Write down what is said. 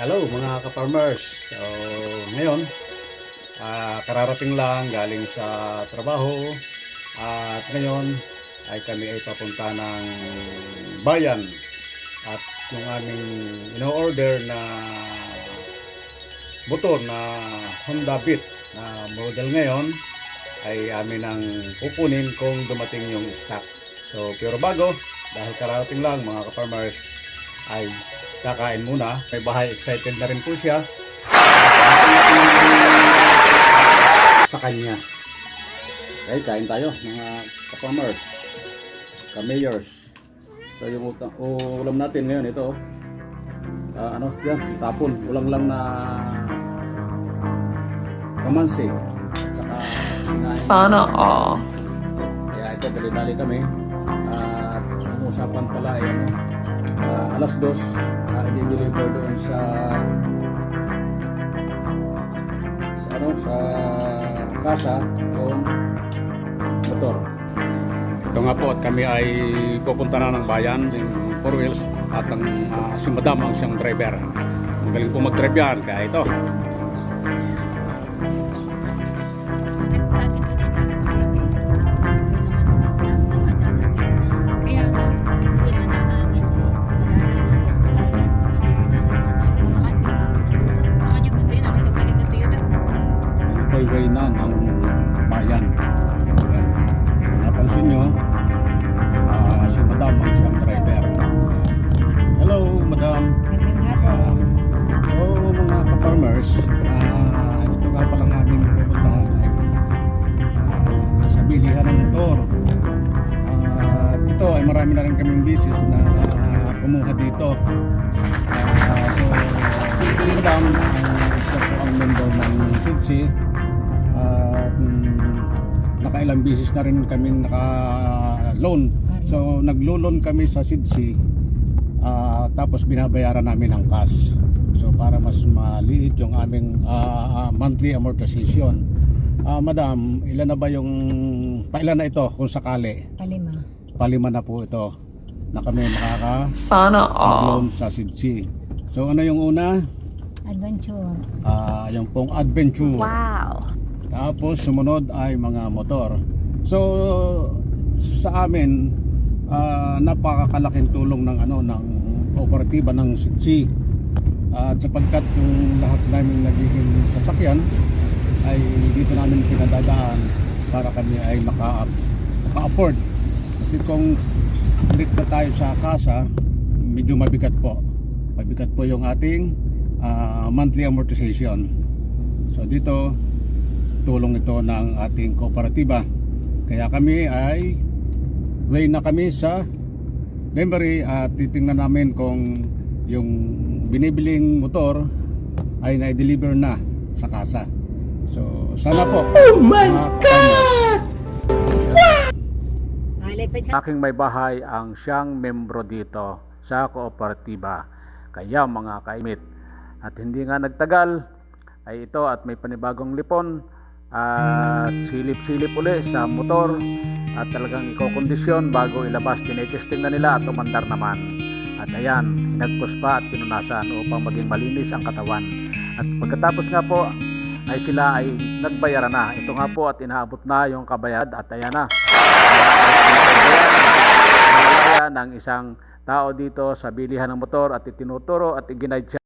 Hello mga ka-farmers. So, ngayon, kararating lang galing sa trabaho at ngayon ay kami ay papunta ng bayan at yung aming ino-order na motor na Honda Beat na model ngayon ay amin ang pupunin kung dumating yung stock. So, pero bago, dahil kararating lang mga ka-farmers, ay kakain muna. May bahay, excited na rin po siya sa kanya. Okay, kain tayo mga ka-farmers, ka-mayors. So yung ulam natin ngayon ito, yan, tapon, ulang lang na kamansi, saka sinain. Sana all. Kaya ito, dali-dali kami. At ang usapan pala ay alas 2 i-deliver doon sa kasa yung motor. Ito nga po at kami ay pupunta na ng bayan, yung 4 wheels at ang si Madam ang siyang driver. Magaling po mag-drive yan, kaya ito. Way na ng bayan. Ayan. Napansin nyo, si Madam ang siyang driver. Hello, Madam. So, mga ka-farmers, ito nga palang aming pupuntahan ay sa bilihan ng motor. Ito ay marami na rin kaming business na kumuha dito. So, si Madam, siya po ang member ng SIDSI. Nakailang bisis na rin kaming naka-loan. So naglo-loan kami sa SIDSI, tapos binabayaran namin ang cash. So para mas maliit yung aming monthly amortization. Madam, ilan na ba pailan na ito kung sakali? Palima na po ito na kami Sana all. loan sa SIDSI. So ano yung una? Adventure. Yung pong adventure. Wow. Tapos sumunod ay mga motor. So sa amin napakakalaking tulong ng ng kooperatiba ng SIDSI. Sapagkat yung lahat namin nagiging sasakyan ay dito namin pinadadaan para kami ay maka-afford. Kasi kung ulit na tayo sa kasa, medyo mabigat po. Mabigat po yung ating monthly amortization. So dito tulong ito ng ating kooperatiba. Kaya kami ay way na kami sa memory at titingnan namin kung yung binibiling motor ay na-deliver na sa kasa. So sana po. Oh my God! Aking may bahay ang siyang membro dito sa kooperatiba. Kaya mga kaimit, at hindi nga nagtagal ay ito at may panibagong lipon at silip-silip uli sa motor at talagang ikokondisyon bago ilabas. Tinetesting na nila at umandar naman. At ayan, hinagpos pa at pinunasan upang maging malinis ang katawan. At pagkatapos nga po ay sila ay nagbayaran na. Ito nga po at inaabot na yung kabayad at ayan na. Ng isang tao dito sa bilihan ng motor at itinuturo at iginide siya